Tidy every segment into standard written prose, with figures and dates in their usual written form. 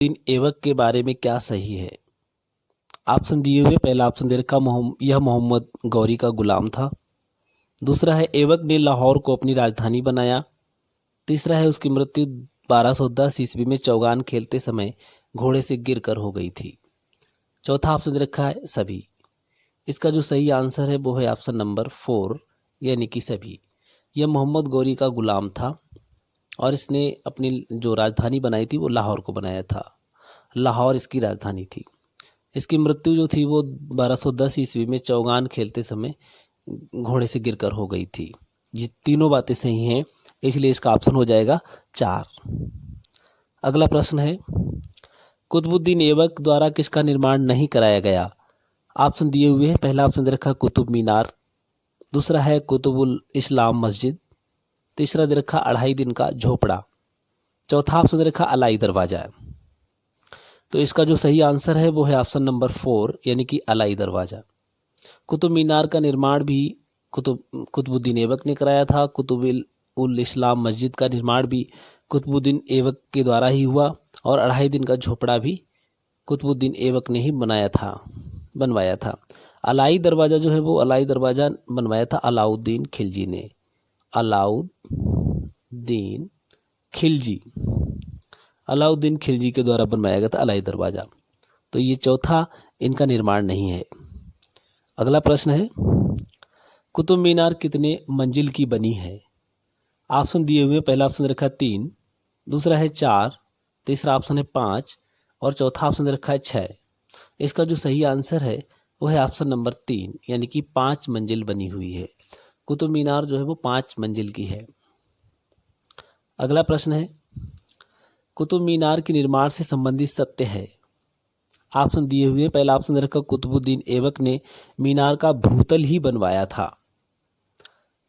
इन एवक के बारे में क्या सही है? ऑप्शन दिए हुए, पहला ऑप्शन दे रखा यह मोहम्मद गौरी का गुलाम था। दूसरा है एवक ने लाहौर को अपनी राजधानी बनाया। तीसरा है उसकी मृत्यु 1210 ईस्वी में चौगान खेलते समय घोड़े से गिरकर हो गई थी। चौथा ऑप्शन दे रखा है सभी। इसका जो सही आंसर है वो है ऑप्शन नंबर 4 यानी कि सभी। यह मोहम्मद गौरी का गुलाम था और इसने अपनी जो राजधानी बनाई थी वो लाहौर को बनाया था। लाहौर इसकी राजधानी थी। इसकी मृत्यु जो थी वो 1210 ईस्वी में चौगान खेलते समय घोड़े से गिरकर हो गई थी। ये तीनों बातें सही हैं, इसलिए इसका ऑप्शन हो जाएगा 4। अगला प्रश्न है, कुतुबुद्दीन ऐबक द्वारा किसका निर्माण नहीं कराया गया? ऑप्शन दिए हुए हैं, पहला ऑप्शन दे रखा कुतुब मीनार। दूसरा है कुतुबुल इस्लाम मस्जिद। तीसरा दे रखा 2.5 दिन का झोपड़ा। चौथा ऑप्शन दे रखा अलाई दरवाजा। तो इसका जो सही आंसर है वो है ऑप्शन नंबर 4 यानी कि अलाई दरवाजा। कुतुब मीनार का निर्माण भी कुतुबुद्दीन ऐबक ने कराया था। कुतुबुल उल इस्लाम मस्जिद का निर्माण भी कुतुबुद्दीन ऐबक के द्वारा ही हुआ और 2.5 दिन का झोपड़ा भी कुतुबुद्दीन ऐबक ने ही बनवाया था। अलाई दरवाज़ा जो है वो अलाई दरवाज़ा बनवाया था अलाउद्दीन खिलजी ने। अलाउद्दीन खिलजी के द्वारा बनवाया गया था अलाई दरवाज़ा। तो ये चौथा इनका निर्माण नहीं है। अगला प्रश्न है, कुतुब मीनार कितने मंजिल की बनी है? ऑप्शन दिए हुए, पहला ऑप्शन रखा 3, दूसरा है 4, तीसरा ऑप्शन है 5 और चौथा ऑप्शन रखा है 6। इसका जो सही आंसर है वो है ऑप्शन नंबर 3 यानी कि 5 मंजिल बनी हुई है। कुतुब मीनार जो है वो 5 मंजिल की है। अगला प्रश्न है, कुतुब मीनार के निर्माण से संबंधित सत्य है। ऑप्शन दिए हुए, पहला ऑप्शन रखा कुतुबुद्दीन ऐबक ने मीनार का भूतल ही बनवाया था।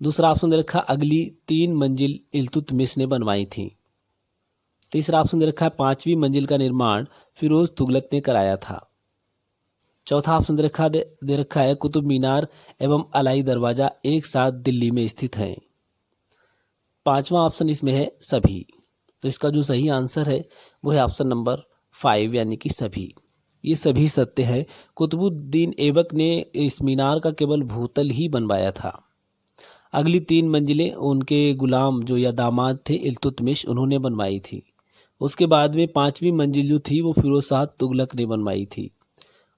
दूसरा ऑप्शन दे रखा अगली 3 मंजिल इल्तुतमिश ने बनवाई थी। तीसरा ऑप्शन दे रखा 5वीं मंजिल का निर्माण फिरोज तुगलक ने कराया था। चौथा ऑप्शन दे रखा है कुतुब मीनार एवं अलाई दरवाजा एक साथ दिल्ली में स्थित हैं। 5वां ऑप्शन इसमें है सभी। तो इसका जो सही आंसर है वो है ऑप्शन नंबर 5 यानी कि सभी। ये सभी सत्य है। कुतुबुद्दीन ऐबक ने इस मीनार का केवल भूतल ही बनवाया था। अगली 3 मंजिलें उनके गुलाम जो या दामाद थे इल्तुतमिश उन्होंने बनवाई थी। उसके बाद में 5वीं मंजिल जो थी वो फिरोज शाह तुगलक ने बनवाई थी।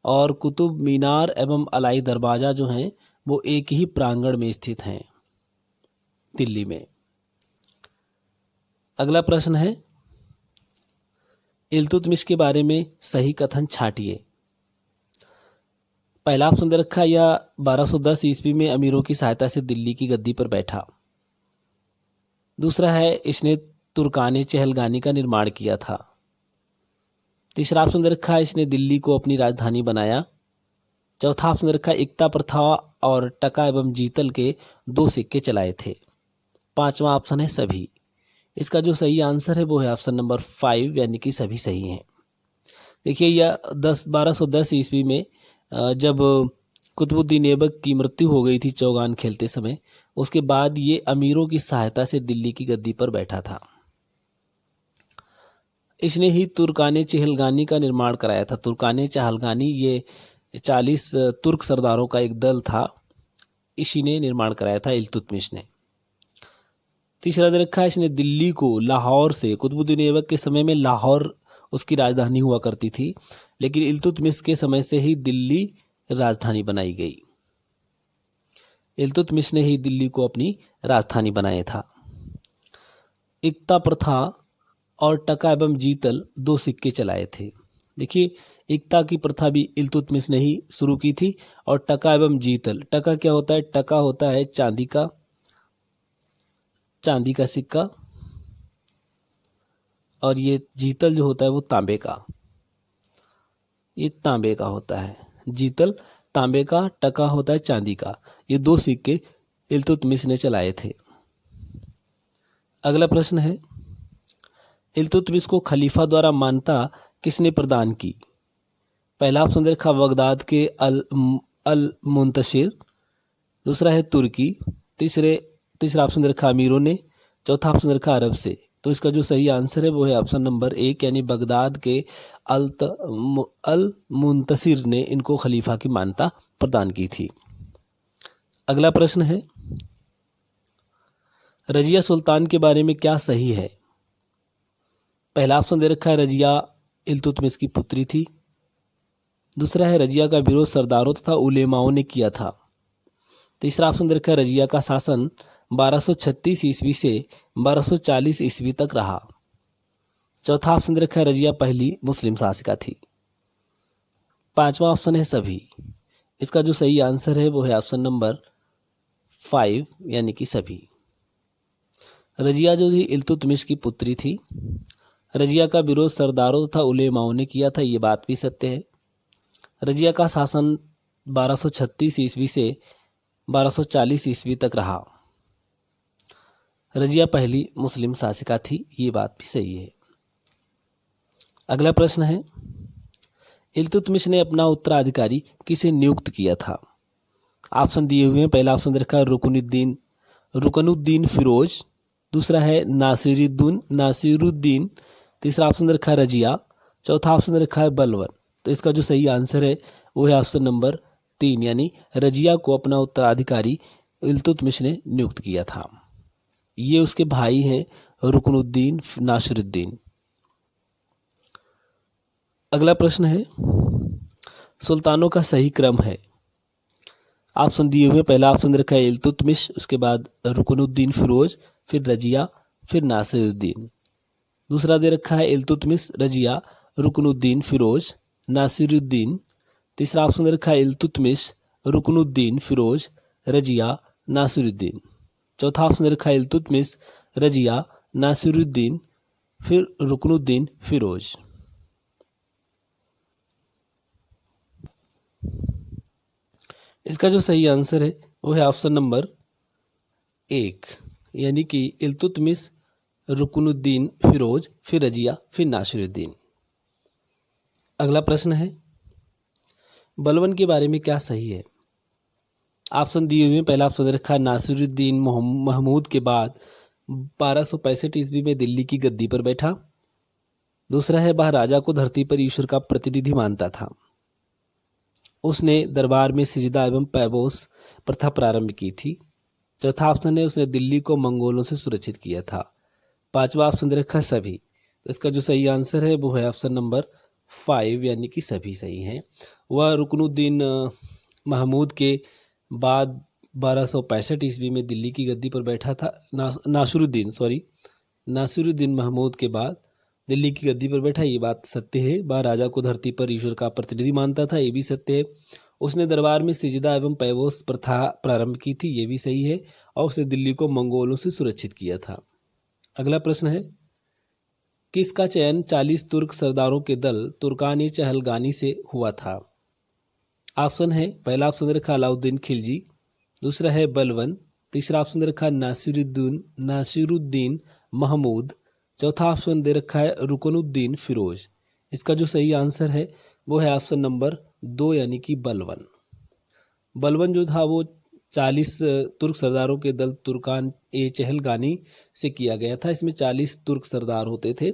और कुतुब मीनार एवं अलाई दरवाज़ा जो हैं वो एक ही प्रांगण में स्थित हैं दिल्ली में। अगला प्रश्न है, इल्तुतमिश के बारे में सही कथन छांटिए। पहला ऑप्शन दे रखा, या 1210 ईस्वी में अमीरों की सहायता से दिल्ली की गद्दी पर बैठा। दूसरा है इसने तुर्काने चहलगानी का निर्माण किया था। तीसरा ऑप्शन दे रखा, इसने दिल्ली को अपनी राजधानी बनाया। चौथा ऑप्शन दे रखा, एकता प्रथा और टका एवं जीतल के 2 सिक्के चलाए थे। 5वां ऑप्शन है सभी। इसका जो सही आंसर है वो है ऑप्शन नंबर 5 यानी कि सभी सही हैं। देखिए, यह 1210 ईस्वी में जब कुतुबुद्दीन ऐबक की मृत्यु हो गई थी चौगान खेलते समय, उसके बाद ये अमीरों की सहायता से दिल्ली की गद्दी पर बैठा था। इसने ही तुर्काने चहलगानी का निर्माण कराया था। तुर्काने चहलगानी ये 40 तुर्क सरदारों का एक दल था, इसी ने निर्माण कराया था इल्तुतमिश ने। तीसरा दे रखा है, इसने दिल्ली को लाहौर से, कुतुबुद्दीन ऐबक के समय में लाहौर उसकी राजधानी हुआ करती थी, लेकिन इल्तुतमिश के समय से ही दिल्ली राजधानी बनाई गई। इल्तुतमिश ने ही दिल्ली को अपनी राजधानी बनाया था। एकता प्रथा और टका एवं जीतल 2 सिक्के चलाए थे। देखिए, एकता की प्रथा भी इल्तुतमिश ने ही शुरू की थी और टका एवं जीतल, टका क्या होता है? टका होता है चांदी का सिक्का और ये जीतल जो होता है वो तांबे का। ये तांबे का होता है जीतल, तांबे का, टका होता है चांदी का। ये 2 सिक्के इल्तुतमिश ने चलाए थे। अगला प्रश्न है, इल्तुतमिश को खलीफा द्वारा मान्यता किसने प्रदान की? पहला ऑप्शन देखा बगदाद के अल मुंतशिर। दूसरा है तुर्की। तीसरा ऑप्शन रखा अमीरों ने। चौथा ऑप्शन रखा अरब से। तो इसका जो सही आंसर है वो है ऑप्शन नंबर 1 यानी बगदाद के अल मुंतसिर ने इनको खलीफा की मान्यता प्रदान की थी। अगला प्रश्न है, रजिया सुल्तान के बारे में क्या सही है? पहला ऑप्शन दे रखा है रजिया इल्तुतमिश की पुत्री थी। दूसरा है रजिया का विरोध सरदारों तथा उलेमाओं ने किया था। तीसरा ऑप्शन दे रखा है रजिया का शासन 1236 ईस्वी से 1240 ईस्वी तक रहा। चौथा ऑप्शन दे रखा है रजिया पहली मुस्लिम शासिका थी। पांचवा ऑप्शन है सभी। इसका जो सही आंसर है वो है ऑप्शन नंबर 5 यानी कि सभी। रजिया जो थी इल्तुतमिश की पुत्री थी। रजिया का विरोध सरदारों तथा उलेमाओं ने किया था, ये बात भी सत्य है। रजिया का शासन 1236 ईस्वी से 1240 ईस्वी तक रहा। रजिया पहली मुस्लिम शासिका थी, ये बात भी सही है। अगला प्रश्न है, इल्तुतमिश ने अपना उत्तराधिकारी किसे नियुक्त किया था? ऑप्शन दिए हुए हैं। पहला ऑप्शन रखा है रुकनुद्दीन फिरोज। दूसरा है नासिरुद्दीन। तीसरा ऑप्शन रखा है रजिया। चौथा ऑप्शन रखा है बलवन। तो इसका जो सही आंसर है वो है ऑप्शन नंबर 3 यानी रजिया को अपना उत्तराधिकारी इल्तुतमिश ने नियुक्त किया था। ये उसके भाई हैं रुकनुद्दीन नासिरुद्दीन। अगला प्रश्न है, सुल्तानों का सही क्रम है। ऑप्शन दिए हुए, पहला ऑप्शन रखा है इल्तुतमिश, उसके बाद रुकनुद्दीन फिरोज, फिर रजिया, फिर नासिरुद्दीन। दूसरा दे रखा है इल्तुतमिश, रजिया, रुकनुद्दीन फिरोज, नासिरुद्दीन। तीसरा ऑप्शन रखा है इल्तुतमिश, रुकनुद्दीन फिरोज, रजिया, नासिरुद्दीन। चौथा ऑप्शन रखा है इल्तुतमिश, रजिया, नासिरुद्दीन, फिर रुकनुद्दीन फिरोज। इसका जो सही आंसर है वो है ऑप्शन नंबर 1 यानी कि इल्तुतमिश, रुकनुद्दीन फिरोज, फिर रजिया, फिर नासिरुद्दीन। अगला प्रश्न है, बलवन के बारे में क्या सही है? ऑप्शन दिए हुए हैं। पहला ऑप्शन रखा है नासिरुद्दीन महमूद के बाद 1265 ईस्वी में दिल्ली की गद्दी पर बैठा। दूसरा है वह राजा को धरती पर ईश्वर का प्रतिनिधि मानता था। उसने दरबार में सिजदा एवं पैबोस प्रथा प्रारंभ की थी। चौथा ऑप्शन है उसने दिल्ली को मंगोलों से सुरक्षित किया था। पांचवा ऑप्शन रखा सभी। तो इसका जो सही आंसर है वो है ऑप्शन नंबर 5 यानी कि सभी सही हैं। वह रुकनुद्दीन महमूद के बाद 1265 ईस्वी में दिल्ली की गद्दी पर बैठा था। नासिरुद्दीन महमूद के बाद दिल्ली की गद्दी पर बैठा, ये बात सत्य है। वह राजा को धरती पर ईश्वर का प्रतिनिधि मानता था, ये भी सत्य है। उसने दरबार में सिजदा एवं पैबोस प्रथा प्रारंभ की थी, ये भी सही है। और उसने दिल्ली को मंगोलों से सुरक्षित किया था। अगला प्रश्न है, किसका चयन 40 तुर्क सरदारों के दल तुर्कानी चहलगानी से हुआ था? ऑप्शन है, पहला ऑप्शन रखा अलाउद्दीन खिलजी। दूसरा है बलवन। तीसरा ऑप्शन रखा नासिरुद्दीन महमूद। चौथा ऑप्शन दे रखा है रुकनुद्दीन फिरोज। इसका जो सही आंसर है वो है ऑप्शन नंबर 2 यानी कि बलवन। बलवन जो था वो 40 तुर्क सरदारों के दल तुर्कान ए चहलगानी से किया गया था। इसमें 40 तुर्क सरदार होते थे।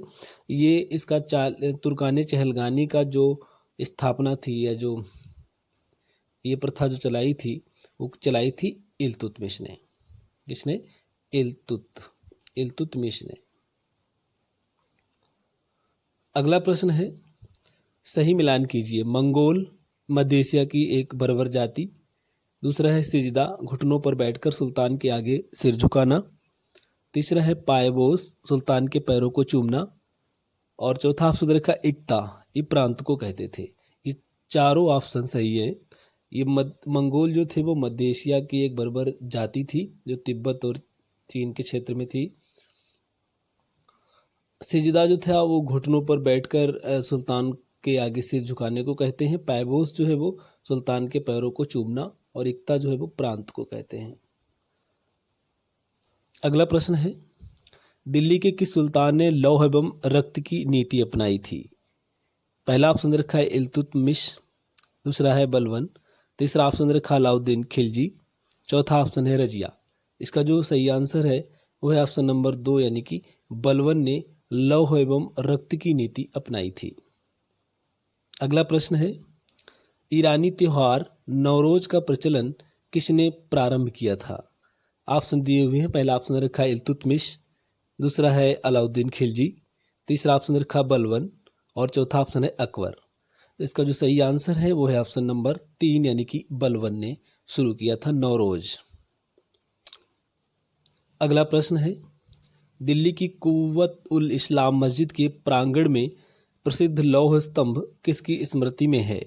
ये इसका तुर्कान चहलगानी का जो स्थापना थी या जो ये प्रथा जो चलाई थी वो चलाई थी इल्तुतमिश ने। किसने? इल्तुतमिश ने। अगला प्रश्न है, सही मिलान कीजिए। मंगोल मध्य एशिया की एक बर्बर जाति। दूसरा है सिजदा, घुटनों पर बैठकर सुल्तान के आगे सिर झुकाना। तीसरा है पायबोस, सुल्तान के पैरों को चूमना। और चौथा ऑप्शन रखा इक्ता, ये प्रांत को कहते थे। ये चारों ऑप्शन सही है। ये मंगोल जो थे वो मध्य एशिया की एक बर्बर जाति थी जो तिब्बत और चीन के क्षेत्र में थी। सिजदा जो था वो घुटनों पर बैठकर सुल्तान के आगे सिर झुकाने को कहते हैं। पैबोस जो है वो सुल्तान के पैरों को चूमना, और इक्ता जो है वो प्रांत को कहते हैं। अगला प्रश्न है, दिल्ली के किस सुल्तान ने लौह एवं रक्त की नीति अपनाई थी? पहला ऑप्शन रखा है इल्तुतमिश। दूसरा है बलवन। तीसरा ऑप्शन रखा अलाउद्दीन खिलजी। चौथा ऑप्शन है रजिया। इसका जो सही आंसर है वो है ऑप्शन नंबर 2 यानी कि बलबन ने लौह एवं रक्त की नीति अपनाई थी? अगला प्रश्न है, ईरानी त्योहार नवरोज का प्रचलन किसने प्रारंभ किया था? ऑप्शन दिए हुए हैं। पहला ऑप्शन रखा है इल्तुतमिश, दूसरा है अलाउद्दीन खिलजी, तीसरा ऑप्शन रखा बलबन और चौथा ऑप्शन है अकबर। तो इसका जो सही आंसर है वो है ऑप्शन नंबर 3 यानी कि बलबन ने शुरू किया था नवरोज। अगला प्रश्न है, दिल्ली की कुव्वत उल इस्लाम मस्जिद के प्रांगण में प्रसिद्ध लौह स्तंभ किसकी स्मृति में है?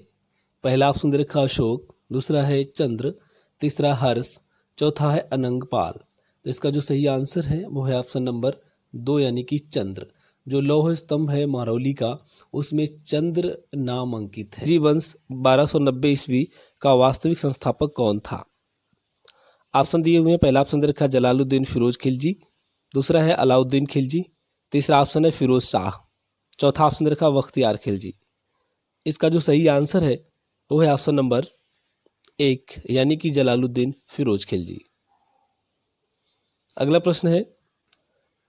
पहला ऑप्शन दे रखा अशोक, दूसरा है चंद्र, तीसरा हर्ष, चौथा है अनंगपाल। तो इसका जो सही आंसर है वो है ऑप्शन नंबर 2 यानी कि चंद्र। जो लौह स्तंभ है महरौली का, उसमें चंद्र नाम अंकित है। वंश 1290 ईस्वी का वास्तविक संस्थापक कौन था? ऑप्शन दिए हुए हैं। पहला ऑप्शन दे रखा जलालुद्दीन फिरोज खिलजी, दूसरा है अलाउद्दीन खिलजी, तीसरा ऑप्शन है फिरोज शाह, चौथा ऑप्शन दे रखा बख्तियार खिलजी। इसका जो सही आंसर है वो है ऑप्शन नंबर 1 यानी कि जलालुद्दीन फिरोज खिलजी। अगला प्रश्न है,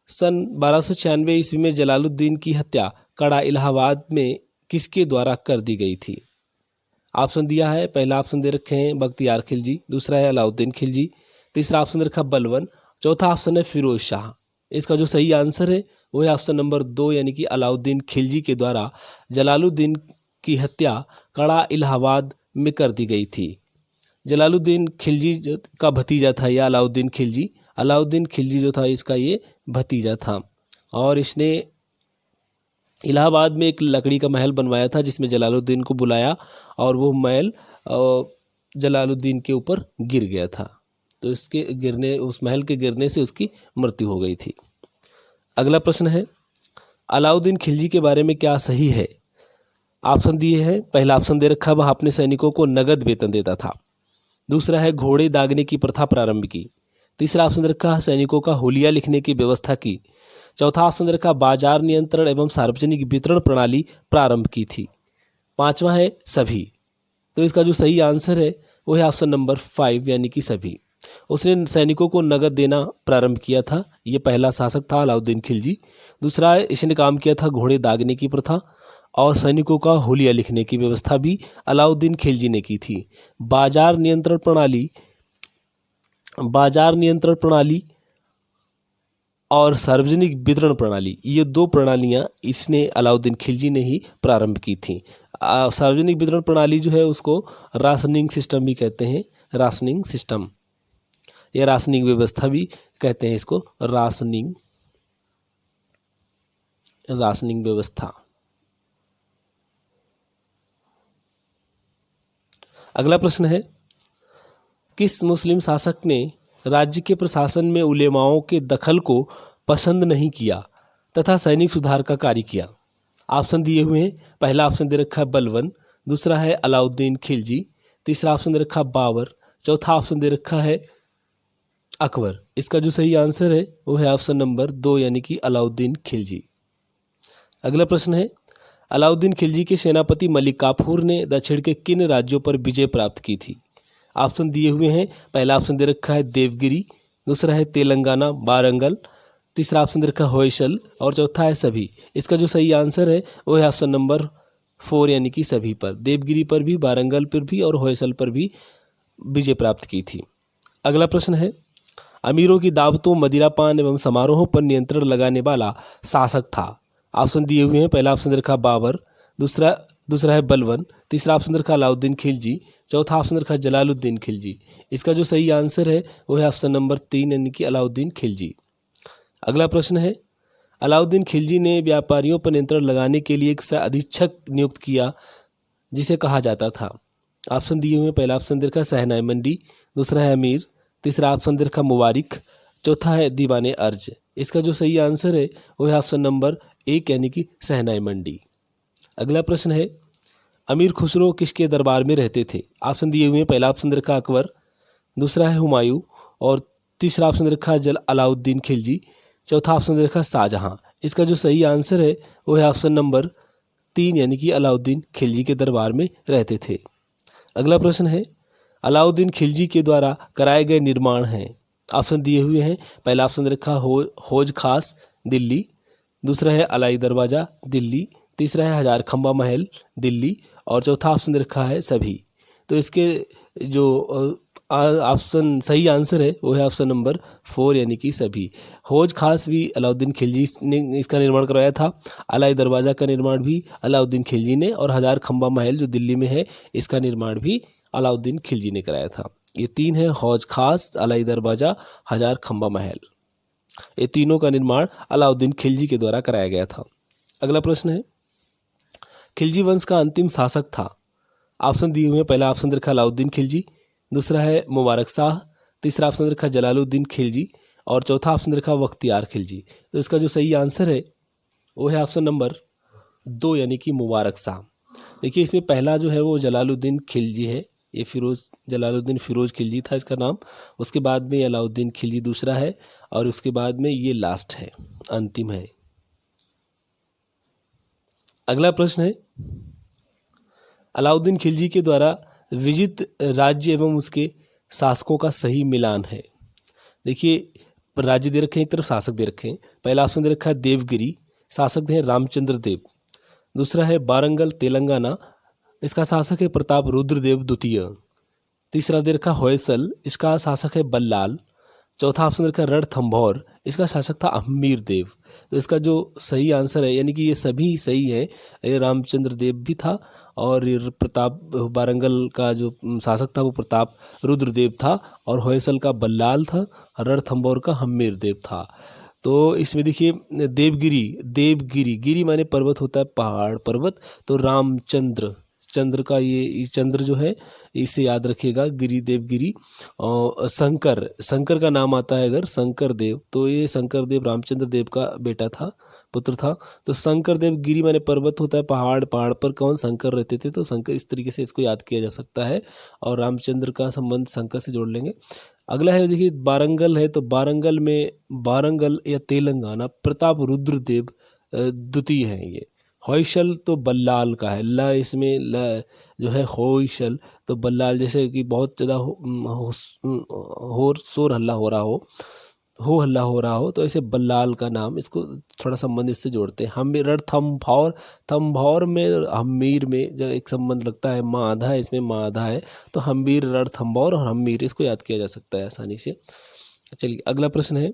सन 1296 ईस्वी में जलालुद्दीन की हत्या कड़ा इलाहाबाद में किसके द्वारा कर दी गई थी? ऑप्शन दिया है। पहला ऑप्शन दे रखे हैं बख्तियार खिलजी, दूसरा है अलाउद्दीन खिलजी, तीसरा ऑप्शन दे रखा बलबन, चौथा ऑप्शन है फिरोज शाह। इसका जो सही आंसर है वो है ऑप्शन नंबर 2 यानी कि अलाउद्दीन खिलजी के द्वारा जलालुद्दीन की हत्या कड़ा इलाहाबाद में कर दी गई थी। जलालुद्दीन खिलजी का भतीजा था यह अलाउद्दीन खिलजी। अलाउद्दीन खिलजी जो था इसका ये भतीजा था और इसने इलाहाबाद में एक लकड़ी का महल बनवाया था जिसमें जलालुद्दीन को बुलाया और वो महल जलालुद्दीन के ऊपर गिर गया था। तो उस महल के गिरने से उसकी मृत्यु हो गई थी। अगला प्रश्न है, अलाउद्दीन खिलजी के बारे में क्या सही है? ऑप्शन दिए हैं। पहला ऑप्शन दे रखा, वह अपने सैनिकों को नगद वेतन देता था, दूसरा है घोड़े दागने की प्रथा प्रारंभ की, तीसरा ऑप्शन दे रखा सैनिकों का हुलिया लिखने की व्यवस्था की, चौथा ऑप्शन दे रखा बाजार नियंत्रण एवं सार्वजनिक वितरण प्रणाली प्रारंभ की थी, पांचवा है सभी। तो इसका जो सही आंसर है वो है ऑप्शन नंबर 5 यानी कि सभी। उसने सैनिकों को नगद देना प्रारंभ किया था, ये पहला शासक था अलाउद्दीन खिलजी। दूसरा इसने काम किया था घोड़े दागने की प्रथा, और सैनिकों का हुलिया लिखने की व्यवस्था भी अलाउद्दीन खिलजी ने की थी। बाजार नियंत्रण प्रणाली और सार्वजनिक वितरण प्रणाली, ये 2 प्रणालियां इसने अलाउद्दीन खिलजी ने ही प्रारंभ की थी। सार्वजनिक वितरण प्रणाली जो है उसको राशनिंग सिस्टम भी कहते हैं, राशनिंग सिस्टम या राशनिंग व्यवस्था भी कहते हैं इसको, राशनिंग व्यवस्था। अगला प्रश्न है, किस मुस्लिम शासक ने राज्य के प्रशासन में उलेमाओं के दखल को पसंद नहीं किया तथा सैनिक सुधार का कार्य किया? ऑप्शन दिए हुए हैं। पहला ऑप्शन दे रखा है बलबन, दूसरा है अलाउद्दीन खिलजी, तीसरा ऑप्शन दे रखा बाबर, चौथा ऑप्शन दे रखा है अकबर। इसका जो सही आंसर है वो है ऑप्शन नंबर 2 यानी कि अलाउद्दीन खिलजी। अगला प्रश्न है, अलाउद्दीन खिलजी के सेनापति मलिक काफूर ने दक्षिण के किन राज्यों पर विजय प्राप्त की थी? ऑप्शन दिए हुए हैं। पहला ऑप्शन दे रखा है देवगिरी, दूसरा है तेलंगाना वारंगल, तीसरा ऑप्शन दे रखा है होयसल और चौथा है सभी। इसका जो सही आंसर है वो है ऑप्शन नंबर 4 यानी कि सभी पर। देवगिरी पर भी, वारंगल पर भी और होयसल पर भी विजय प्राप्त की थी। अगला प्रश्न है, अमीरों की दावतों, मदिरापान एवं समारोहों पर नियंत्रण लगाने वाला शासक था? ऑप्शन दिए हुए हैं। पहला ऑप्शन दे रखा बाबर, दूसरा है बलबन, तीसरा ऑप्शन दे रखा अलाउद्दीन खिलजी, चौथा ऑप्शन दे रखा जलालुद्दीन खिलजी। इसका जो सही आंसर है वो है ऑप्शन नंबर 3 यानी कि अलाउद्दीन खिलजी। अगला प्रश्न है, अलाउद्दीन खिलजी ने व्यापारियों पर नियंत्रण लगाने के लिए एक अधीक्षक नियुक्त किया जिसे कहा जाता था? ऑप्शन दिए हुए हैं। पहला ऑप्शन दे रखा सहनाई मंडी, दूसरा है अमीर, तीसरा ऑप्शन दे रखा मुबारिक, चौथा है दीवाने अर्ज। इसका जो सही आंसर है वो है ऑप्शन नंबर 1 यानी कि सहनाई मंडी। अगला प्रश्न है, अमीर खुसरो किसके दरबार में रहते थे? ऑप्शन दिए हुए हैं। पहला ऑप्शन दे रखा अकबर, दूसरा है हुमायूं और तीसरा ऑप्शन दे रखा अलाउद्दीन खिलजी, चौथा ऑप्शन दे रखा शाहजहां। इसका जो सही आंसर है वो है ऑप्शन नंबर 3 यानी कि अलाउद्दीन खिलजी के दरबार में रहते थे। अगला प्रश्न है, अलाउद्दीन खिलजी के द्वारा कराए गए निर्माण हैं? ऑप्शन दिए हुए हैं। पहला ऑप्शन दे रखा हौज खास, दिल्ली, दूसरा है अलाई दरवाज़ा दिल्ली, तीसरा है हजार खम्बा महल दिल्ली, और चौथा ऑप्शन दे रखा है सभी। तो इसके जो ऑप्शन सही आंसर है वो है ऑप्शन नंबर 4 यानी कि सभी। हौज खास भी अलाउद्दीन खिलजी ने इसका निर्माण करवाया था, अलाई दरवाज़ा का निर्माण भी अलाउद्दीन खिलजी ने, और हजार खम्बा महल जो दिल्ली में है इसका निर्माण भी अलाउद्दीन खिलजी ने कराया था। ये तीन है, हौज खास, अलाई दरवाज़ा, हजार खम्बा महल, ये तीनों का निर्माण अलाउद्दीन खिलजी के द्वारा कराया गया था। अगला प्रश्न है, खिलजी वंश का अंतिम शासक था। ऑप्शन दिए हुए हैं, पहला ऑप्शन रखा अलाउद्दीन खिलजी, दूसरा है मुबारक शाह, तीसरा ऑप्शन रखा जलालुद्दीन खिलजी, और चौथा ऑप्शन रखा बख्तियार खिलजी। तो इसका जो सही आंसर है वो है ऑप्शन नंबर 2 यानी कि मुबारक शाह। देखिए इसमें पहला जो है वो जलालुद्दीन खिलजी है, ये जलालुद्दीन फिरोज खिलजी था इसका नाम, उसके बाद में अलाउद्दीन खिलजी दूसरा है, और उसके बाद में ये लास्ट है, अंतिम है। अगला प्रश्न है, अलाउद्दीन खिलजी के द्वारा विजित राज्य एवं उसके शासकों का सही मिलान है। देखिए राज्य दे रखे हैं, एक तरफ शासक दे रखे हैं। पहला ऑप्शन दे रखा है देवगिरी, शासक है रामचंद्र देव। दूसरा है वारंगल तेलंगाना, इसका शासक है प्रताप रुद्रदेव द्वितीय। तीसरा दे रखा होयसल, इसका शासक है बल्लाल। चौथा ऑप्शन रखा रणथंभौर, इसका शासक था हम्मीर देव। तो इसका जो सही आंसर है यानी कि ये सभी सही है, ये रामचंद्र देव भी था, और ये प्रताप वारंगल का जो शासक था वो प्रताप रुद्रदेव था, और होयसल का बल्लाल था, रणथंभौर का हम्मीर देव था। तो इसमें देखिए देवगिरी, गिरी माने पर्वत होता है, पहाड़ पर्वत, तो रामचंद्र, चंद्र का ये चंद्र जो है इसे याद रखिएगा, गिरी देवगिरी। और शंकर का नाम आता है अगर शंकर देव, तो ये शंकर देव रामचंद्र देव का बेटा था, पुत्र था। तो शंकर देव गिरी माने पर्वत होता है, पहाड़, पहाड़ पर कौन शंकर रहते थे, तो शंकर, इस तरीके से इसको याद किया जा सकता है, और रामचंद्र का संबंध शंकर से जोड़ लेंगे। अगला है देखिए वारंगल है, तो वारंगल या तेलंगाना प्रताप रुद्रदेव द्वितीय है ये। होयसल तो बल्लाल का है, ल इसमें ल जो है होयसल, तो बल्लाल, जैसे कि बहुत ज़्यादा शोर हल्ला हो रहा हो, तो ऐसे बल्लाल का नाम, इसको थोड़ा संबंध इससे जोड़ते हैं। हम थम्भौर में हम्मीर में जब एक संबंध लगता है, माँ आधा है, इसमें माँ आधा है, तो हम्मीर रणथंभौर और हम्मीर, इसको याद किया जा सकता है आसानी से। चलिए अगला प्रश्न है,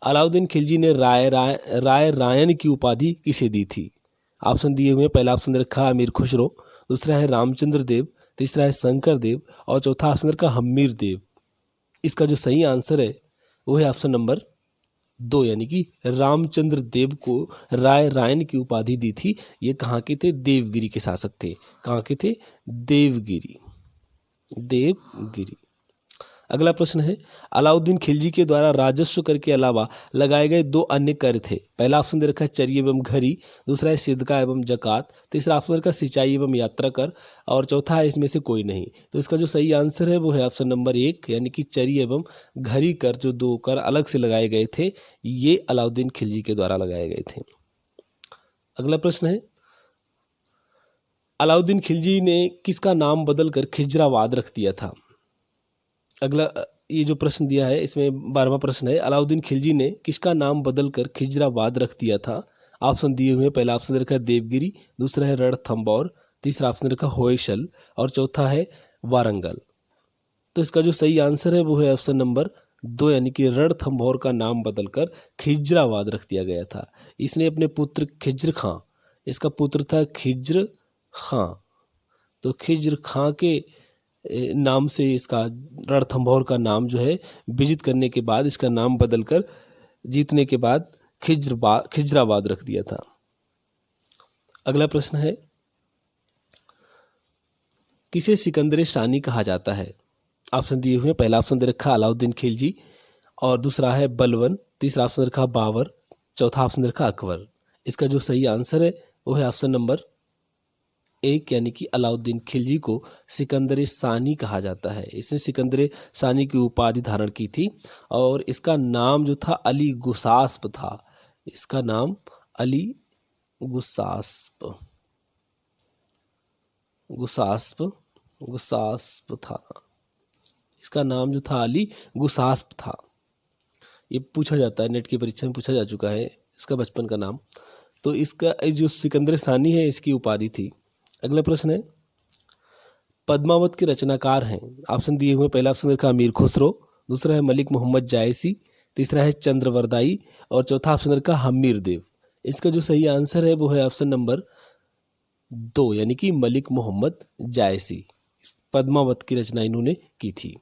अलाउद्दीन खिलजी ने राय रायन की उपाधि किसे दी थी। ऑप्शन दिए हुए, पहला ऑप्शन दे रखा अमीर खुसरो, दूसरा है रामचंद्र देव, तीसरा है शंकर देव, और चौथा ऑप्शन रखा हम्मीर देव। इसका जो सही आंसर है वो है ऑप्शन नंबर 2 यानी कि रामचंद्र देव को राय रायन की उपाधि दी थी। ये कहाँ के थे, देवगिरी के शासक थे। कहाँ के थे, देवगिरी। अगला प्रश्न है, अलाउद्दीन खिलजी के द्वारा राजस्व कर के अलावा लगाए गए 2 अन्य कर थे। पहला ऑप्शन दे रखा है चरी एवं घरी, दूसरा है सिदका एवं जकात, तीसरा ऑप्शन रखा सिंचाई एवं यात्रा कर, और चौथा है इसमें से कोई नहीं। तो इसका जो सही आंसर है वो है ऑप्शन नंबर 1 यानी कि चरी एवं घरी कर, जो 2 कर अलग से लगाए गए थे, ये अलाउद्दीन खिलजी के द्वारा लगाए गए थे। अगला प्रश्न है, अलाउद्दीन खिलजी ने किसका नाम बदलकर खिजराबाद रख दिया था। अगला ये जो प्रश्न दिया है इसमें 12वां प्रश्न है, अलाउद्दीन खिलजी ने किसका नाम बदलकर खिजराबाद रख दिया था। ऑप्शन दिए हुए हैं, पहला ऑप्शन रखा है देवगिरी, दूसरा है रणथंभौर, तीसरा ऑप्शन रखा होयसल, और चौथा है वारंगल। तो इसका जो सही आंसर है वो है ऑप्शन नंबर 2 यानी कि रणथंभौर का नाम बदलकर खिजराबाद रख दिया गया था। इसने अपने पुत्र खिज्र खां, इसका पुत्र था खिज्र खां, तो खिज्र खां के नाम से इसका रणथंभौर का नाम जो है विजित करने के बाद इसका नाम बदलकर जीतने के बाद खिजराबाद रख दिया था। अगला प्रश्न है, किसे सिकंदर शानी कहा जाता है। ऑप्शन दिए हुए, पहला ऑप्शन दे रखा अलाउद्दीन खिलजी, और दूसरा है बलवन, तीसरा ऑप्शन रखा बाबर, चौथा ऑप्शन रखा अकबर। इसका जो सही आंसर है वो है ऑप्शन नंबर 1 यानी कि अलाउद्दीन खिलजी को सिकंदर शानी कहा जाता है। इसने सिकंदर शानी की उपाधि धारण की थी, और इसका नाम जो था अली गुसास्प था। इसका नाम अली गुसास्प था। इसका नाम जो था अली गुसास्प था। ये पूछा जाता है, नेट की परीक्षा में पूछा जा चुका है इसका बचपन का नाम। तो इसका जो सिकंदर सानी है इसकी उपाधि थी। अगला प्रश्न है, पद्मावत के रचनाकार हैं। ऑप्शन दिए हुए, पहला ऑप्शन रखा अमीर खुसरो, दूसरा है मलिक मोहम्मद जायसी, तीसरा है चंद्रवरदाई और चौथा ऑप्शन रखा हमीर देव। इसका जो सही आंसर है वो है ऑप्शन नंबर 2 यानी कि मलिक मोहम्मद जायसी। पद्मावत की रचना इन्होंने की थी।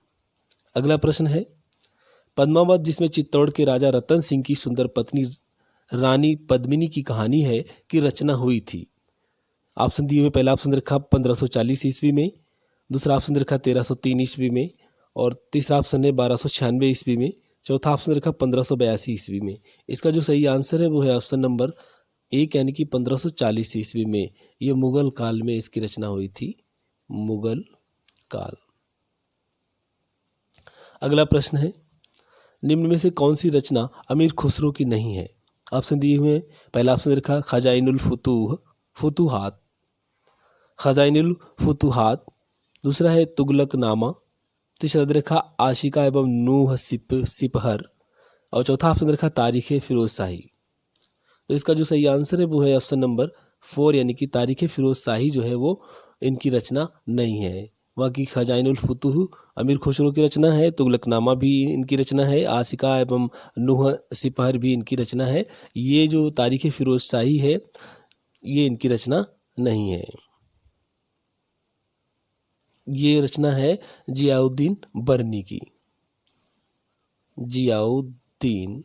अगला प्रश्न है, पद्मावत जिसमें चित्तौड़ के राजा रतन सिंह की सुंदर पत्नी रानी पद्मिनी की कहानी है की रचना हुई थी। ऑप्शन दिए हुए, पहला ऑप्शन रखा 1540 ईस्वी में, दूसरा ऑप्शन रखा 1303 ईस्वी में और तीसरा ऑप्शन है 1296 ईस्वी में, चौथा ऑप्शन रखा 1582 ईस्वी में। इसका जो सही आंसर है वो है ऑप्शन नंबर 1 यानी कि 1540 ईस्वी में। ये मुगल काल में इसकी रचना हुई थी, मुगल काल। अगला प्रश्न है, निम्न में से कौन सी रचना अमीर खुसरो की नहीं है। ऑप्शन दिए हुए, पहला ऑप्शन रखा खजाइनुल फुतूहात, खजाइनुल फुतूहात, दूसरा है तुगलकनामा, तीसरा रखा आशिका एवं नूह सिपहर और चौथा ऑप्शन रखा तारीख फिरोज शाही। तो इसका जो सही आंसर है वो है ऑप्शन नंबर 4 यानी कि तारीख फिरोज शाही जो है वो इनकी रचना नहीं है। बाकी खजाइनुल फुतूह अमीर खुसरो की रचना है, तुगलकनामा भी इनकी रचना है, आशिका एवं नूह सिपहर भी इनकी रचना है। ये जो तारीख फिरोज शाही है ये इनकी रचना नहीं है, ये रचना है जियाउद्दीन बरनी की, जियाउद्दीन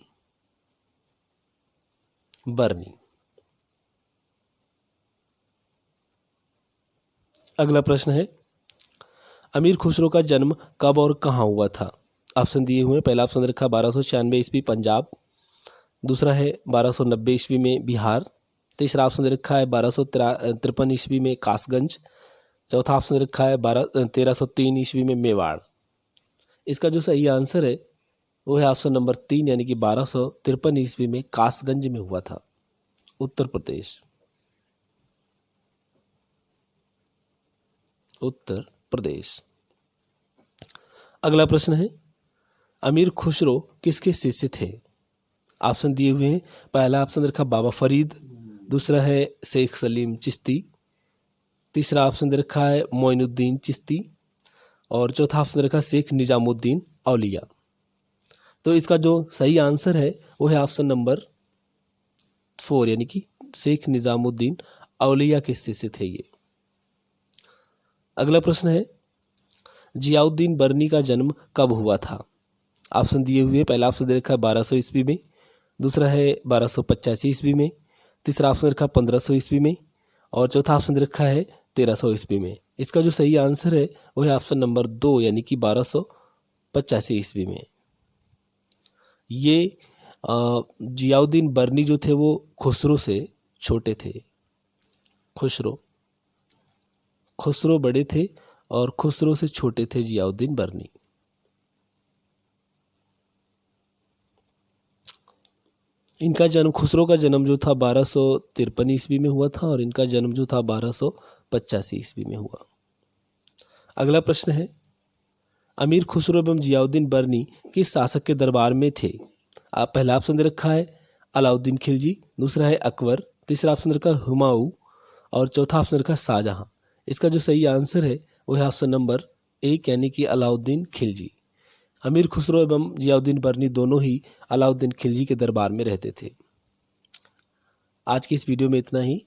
बरनी। अगला प्रश्न है, अमीर खुसरो का जन्म कब और कहाँ हुआ था। ऑप्शन दिए हुए, पहला ऑप्शन रखा 1296 ईस्वी पंजाब, दूसरा है 1290 ईस्वी में बिहार, तीसरा ऑप्शन रखा है 1253 ईस्वी में कासगंज, चौथा ऑप्शन रखा है 1303 ईस्वी में मेवाड़। इसका जो सही आंसर है वो है ऑप्शन नंबर 3 यानी कि 1253 ईस्वी में कासगंज में हुआ था, उत्तर प्रदेश, उत्तर प्रदेश। अगला प्रश्न है, अमीर खुसरो किसके शिष्य थे। ऑप्शन दिए हुए हैं, पहला ऑप्शन रखा बाबा फरीद, दूसरा है शेख सलीम चिश्ती, तीसरा ऑप्शन रखा है मोइनुद्दीन चिश्ती और चौथा ऑप्शन रखा शेख निजामुद्दीन औलिया। तो इसका जो सही आंसर है वो है ऑप्शन नंबर 4 यानी कि शेख निजामुद्दीन औलिया के शिष्य थे ये। अगला प्रश्न है, जियाउद्दीन बरनी का जन्म कब हुआ था। ऑप्शन दिए हुए, पहला ऑप्शन रखा है 1200 ईस्वी में, दूसरा है 1285 ईस्वी में, तीसरा ऑप्शन रखा 1500 ईस्वी में और चौथा ऑप्शन रखा है 1300 ईस्वी में। इसका जो सही आंसर है वो है ऑप्शन नंबर 2 यानी कि 1285 ईस्वी में। ये जियाउद्दीन बरनी जो थे वो खुसरो से छोटे थे, खुसरो बड़े थे और खुसरो से छोटे थे जियाउद्दीन बरनी। इनका जन्म, खुसरो का जन्म जो था 1253 ईस्वी में हुआ था और इनका जन्म जो था 1285 ईस्वी में हुआ। अगला प्रश्न है, अमीर खुसरो एवं जियाउद्दीन बरनी किस शासक के दरबार में थे। आप पहला ऑप्शन रखा है अलाउद्दीन खिलजी, दूसरा है अकबर, तीसरा ऑप्शन रखा हुमायूं और चौथा ऑप्शन रखा शाहजहां। इसका जो सही आंसर है वो है ऑप्शन नंबर 1 यानी कि अलाउद्दीन खिलजी। अमीर खुसरो एवं जियाउद्दीन बरनी दोनों ही अलाउद्दीन खिलजी के दरबार में रहते थे। आज की इस वीडियो में इतना ही।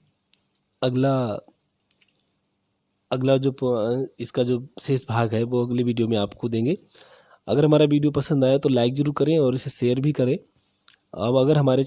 अगला जो इसका जो शेष भाग है वो अगली वीडियो में आपको देंगे। अगर हमारा वीडियो पसंद आया तो लाइक ज़रूर करें और इसे शेयर भी करें। अब अगर हमारे